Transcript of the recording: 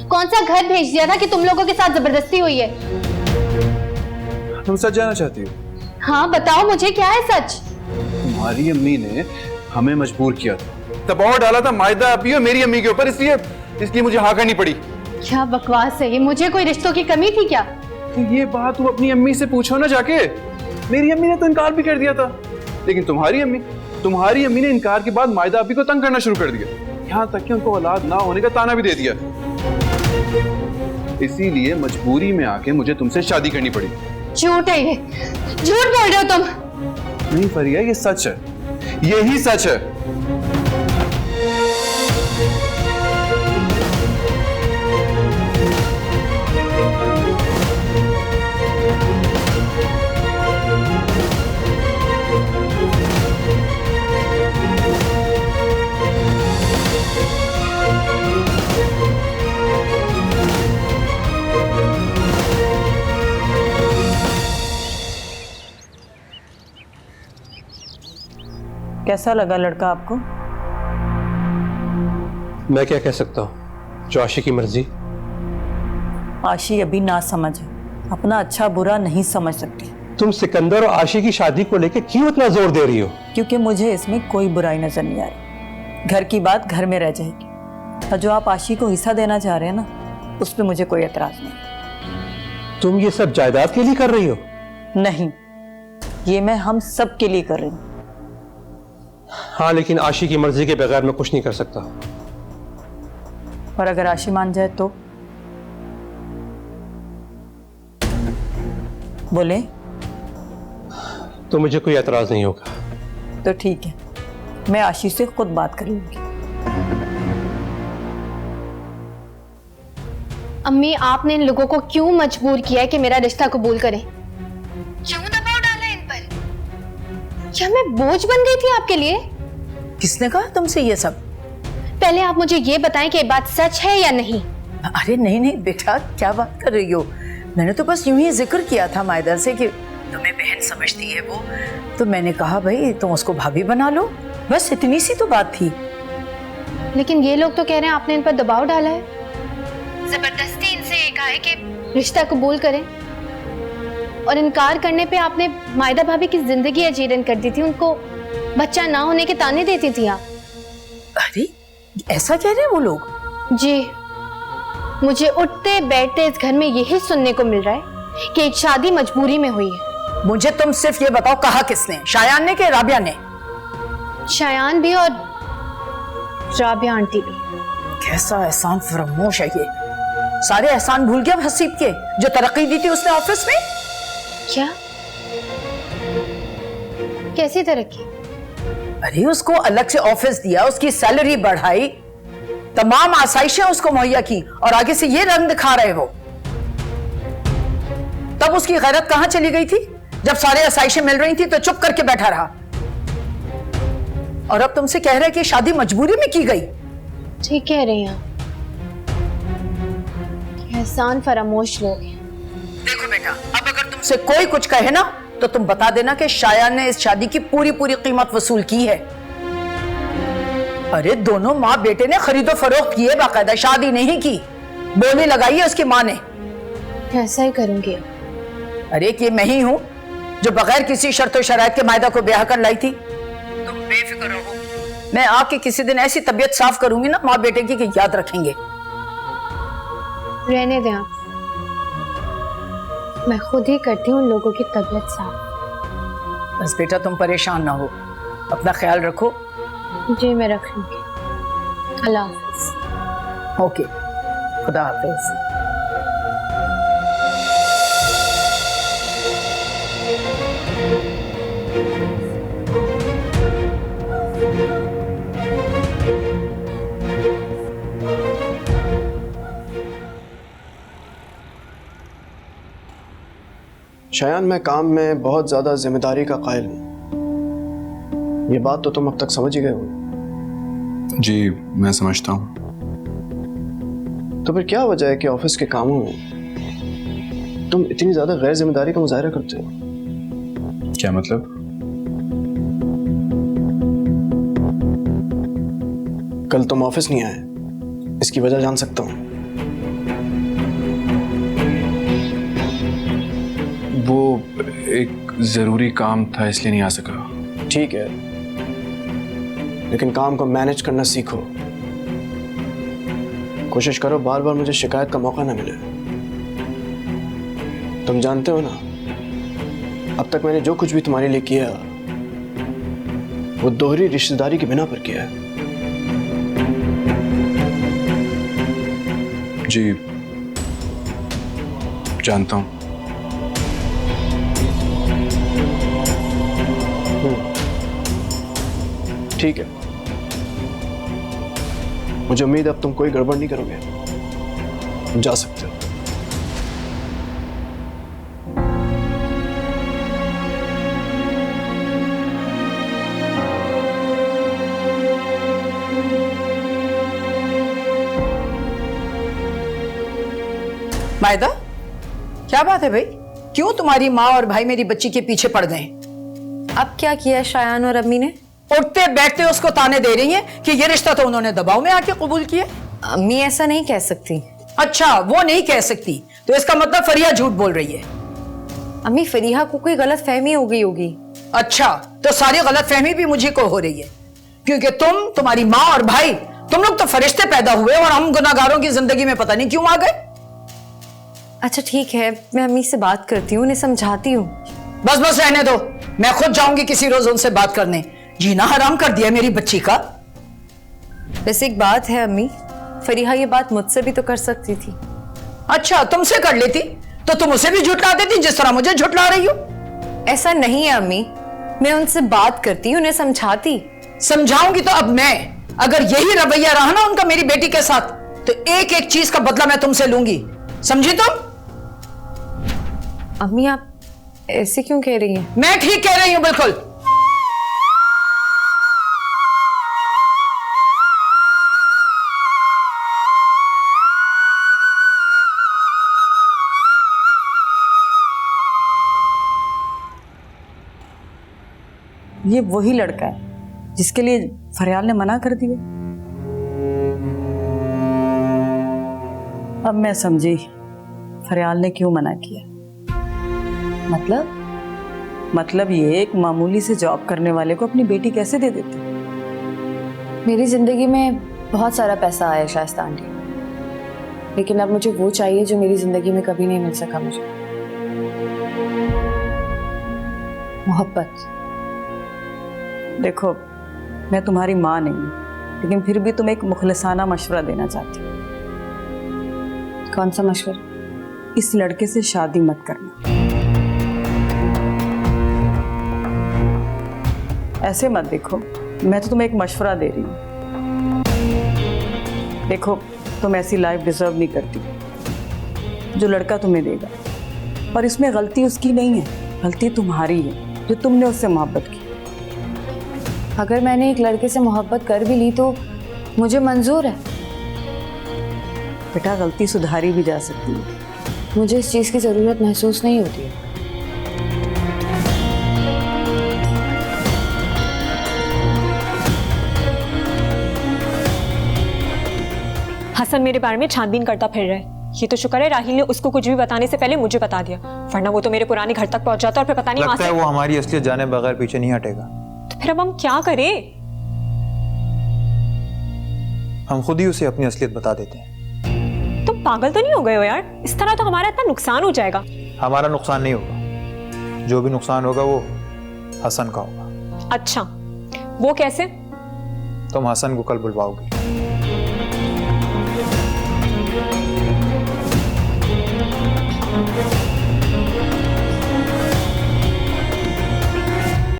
कौन सा घर भेज दिया था कि तुम लोगों के साथ जबरदस्ती हुई है? तुम सच जानना चाहती हो? हाँ बताओ मुझे, क्या है सच? तुम्हारी अम्मी ने हमें मजबूर किया था, दबाव डाला था मायदा अभी और मेरी अम्मी के ऊपर, इसलिए मुझे हाँ करनी पड़ी। क्या बकवास है ये? मुझे कोई रिश्तों की कमी थी क्या? तो ये बात तुम अपनी अम्मी से पूछो ना जाके। मेरी अम्मी ने तो इनकार भी कर दिया था, लेकिन तुम्हारी अम्मी ने इनकार के बाद मायदा अभी को तंग करना शुरू कर दिया, यहाँ तक कि उनको औलाद ना होने का ताना भी दे दिया। इसीलिए मजबूरी में आके मुझे तुमसे शादी करनी पड़ी। झूठ है ये, झूठ बोल रहे हो तुम। नहीं फरिया, ये सच है, यही सच है। कैसा लगा लड़का आपको? मैं क्या कह सकता हूँ, जो आशी की मर्जी। आशी अभी ना समझ है, अपना अच्छा बुरा नहीं समझ सकती। तुम सिकंदर और आशी की शादी को लेकर क्यों इतना जोर दे रही हो? क्योंकि मुझे इसमें कोई बुराई नजर नहीं आ रही। घर की बात घर में रह जाएगी, और जो आप आशी को हिस्सा देना चाह रहे हैं ना, उस पर मुझे कोई एतराज नहीं। तुम ये सब जायदाद के लिए कर रही हो? नहीं, ये मैं हम सब के लिए कर रही हूँ। हाँ, लेकिन आशी की मर्जी के बगैर मैं कुछ नहीं कर सकता। और अगर आशी मान जाए तो? बोले तो मुझे कोई एतराज नहीं होगा। तो ठीक है, मैं आशी से खुद बात कर लूंगी। अम्मी, आपने इन लोगों को क्यों मजबूर किया है कि मेरा रिश्ता कबूल करें? क्यों दबाव डाला इन पर? क्या मैं बोझ बन गई थी आपके लिए? किसने कहा तुमसे ये सब? पहले आप मुझे ये बताएं कि ये बात सच है या नहीं। अरे नहीं नहीं बेटा, क्या बात कर रही हो? मैंने तो बस यूं ही जिक्र किया था मायदा से कि तुम्हें बहन समझती है वो, तो मैंने कहा भाई तुम उसको भाभी बना लो, बस इतनी सी तो बात थी। लेकिन ये लोग तो कह रहे हैं आपने इन पर दबाव डाला है, जबरदस्ती इनसे कहा है कि रिश्ता कबूल करें, और इनकार करने पे आपने मायदा भाभी की जिंदगी अजीरन कर दी थी, उनको बच्चा ना होने के ताने देती थी आप। अरे ऐसा कह रहे हैं वो लोग? जी, मुझे उठते बैठते इस घर में यही सुनने को मिल रहा है कि एक शादी मजबूरी में हुई है। मुझे तुम सिर्फ ये बताओ, कहा किसने? शायान ने कि राबिया ने? शायान भी और राबिया आंटी भी। कैसा एहसान फरामोश है ये, सारे एहसान भूल गया हसीब के, जो तरक्की दी थी उसने ऑफिस में। क्या? कैसी तरक्की? अरे उसको अलग से ऑफिस दिया, उसकी सैलरी बढ़ाई, तमाम आसाइशें उसको मुहैया की, और आगे से ये रंग दिखा रहे हो। तब उसकी गैरत कहां चली गई थी? जब सारे आसाइशें मिल रही थी तो चुप करके बैठा रहा, और अब तुमसे कह रहे कि शादी मजबूरी में की गई। ठीक कह रही हैं, एहसान फरामोश लोग हैं। देखो बेटा, अब अगर तुमसे कोई कुछ कहे ना तो तुम बता देना कि शायान ने इस शादी की पूरी पूरी कीमत वसूल की है। अरे दोनों माँ बेटे ने खरीदो फरोख्त की है, बाकायदा शादी नहीं की। बोली लगाई है उसकी माँ ने। ऐसा ही करूंगी। अरे कि मैं ही हूं जो बगैर किसी शर्त शराइत के मायदा को ब्याह कर लाई थी। तुम बेफिक्र रहो, मैं आके किसी दिन ऐसी तबीयत साफ करूंगी ना माँ बेटे की कि याद रखेंगे। रहने दें आप, मैं खुद ही करती हूँ उन लोगों की तबीयत साफ। बस बेटा तुम परेशान ना हो, अपना ख्याल रखो। जी मैं रख लूंगी। अल्लाह हाफिज। ओके, खुदा हाफिज। शायान, मैं काम में बहुत ज़्यादा जिम्मेदारी का कायल हूँ। ये बात तो तुम अब तक समझ ही गए हो। जी मैं समझता हूँ। तो फिर क्या वजह है कि ऑफिस के कामों में तुम इतनी ज़्यादा गैर जिम्मेदारी का मुजाहरा करते हो? क्या मतलब? कल तुम ऑफिस नहीं आए, इसकी वजह जान सकता हूँ? वो एक जरूरी काम था इसलिए नहीं आ सका। ठीक है, लेकिन काम को मैनेज करना सीखो। कोशिश करो बार बार मुझे शिकायत का मौका ना मिले। तुम जानते हो ना, अब तक मैंने जो कुछ भी तुम्हारे लिए किया वो दोहरी रिश्तेदारी की बिना पर किया है। जी जानता हूं। ठीक है, मुझे उम्मीद है अब तुम कोई गड़बड़ नहीं करोगे। तुम जा सकते हो। मायदा, क्या बात है भाई? क्यों तुम्हारी माँ और भाई मेरी बच्ची के पीछे पड़ गए? अब क्या किया शायान और अम्मी ने? उठते बैठते उसको ताने दे रही हैं कि ये रिश्ता तो उन्होंने दबाव में आके कबूल किया। अम्मी ऐसा नहीं कह सकती। अच्छा, वो नहीं कह सकती तो इसका मतलब फरिया झूठ बोल रही है। अम्मी, फरीहा को कोई गलत फहमी हो गई होगी। अच्छा, तो सारी गलत फहमी भी मुझे को हो रही है, क्योंकि तुम, तुम्हारी माँ और भाई, तुम लोग तो फरिश्ते पैदा हुए और हम गुनाहगारों की जिंदगी में पता नहीं क्यों आ गए। अच्छा ठीक है, मैं अम्मी से बात करती हूँ, उन्हें समझाती हूँ। बस बस रहने दो, मैं खुद जाऊंगी किसी रोज उनसे बात करने। जीना हराम कर दिया मेरी बच्ची का। वैसे एक बात है अम्मी, फरीहा ये बात मुझसे भी तो कर सकती थी। अच्छा, तुमसे कर लेती तो तुम उसे भी झुठला देती जिस तरह मुझे झुठला रही हो। ऐसा नहीं है अम्मी, मैं उनसे बात करती, उन्हें समझाती। समझाऊंगी तो अब मैं, अगर यही रवैया रहा ना उनका मेरी बेटी के साथ, तो एक एक चीज का बदला मैं तुमसे लूंगी, समझी तुम? अम्मी आप ऐसे क्यों कह रही हैं? मैं ठीक कह रही हूं, बिल्कुल। ये वही लड़का है जिसके लिए फरियाल ने मना कर दिया। अब मैं समझी फरियाल ने क्यों मना किया। मतलब ये एक मामूली से जॉब करने वाले को अपनी बेटी कैसे दे देती। मेरी जिंदगी में बहुत सारा पैसा आया शाइस्ता आंटी, लेकिन अब मुझे वो चाहिए जो मेरी जिंदगी में कभी नहीं मिल सका मुझे। मोहब्बत। देखो, मैं तुम्हारी माँ नहीं हूँ, लेकिन फिर भी तुम्हें एक मुखलिसाना मशवरा देना चाहती हूँ। कौन सा मशवरा? इस लड़के से शादी मत करना। ऐसे मत देखो, मैं तो तुम्हें एक मशवरा दे रही हूँ। देखो, तुम ऐसी लाइफ डिजर्व नहीं करती जो लड़का तुम्हें देगा, पर इसमें गलती उसकी नहीं है, गलती तुम्हारी है जो तुमने उससे मोहब्बत की। अगर मैंने एक लड़के से मोहब्बत कर भी ली तो मुझे मंजूर है। बेटा, गलती सुधारी भी जा सकती है। मुझे इस चीज की जरूरत महसूस नहीं होती है। हसन मेरे बारे में छानबीन करता फिर रहा है। ये तो शुक्र है राहिल ने उसको कुछ भी बताने से पहले मुझे बता दिया, वरना वो तो मेरे पुराने घर तक पहुंच जाता और फिर पता नहीं लगता है वो हमारी असलियत जाने बगैर पीछे नहीं हटेगा। तो फिर अब हम क्या करें? हम खुद ही उसे अपनी असलियत बता देते हैं। तुम पागल तो नहीं हो गए हो यार? इस तरह तो हमारा इतना नुकसान हो जाएगा। हमारा नुकसान नहीं होगा, जो भी नुकसान होगा वो हसन का होगा। अच्छा, वो कैसे? तुम हसन को कल बुलवाओगे।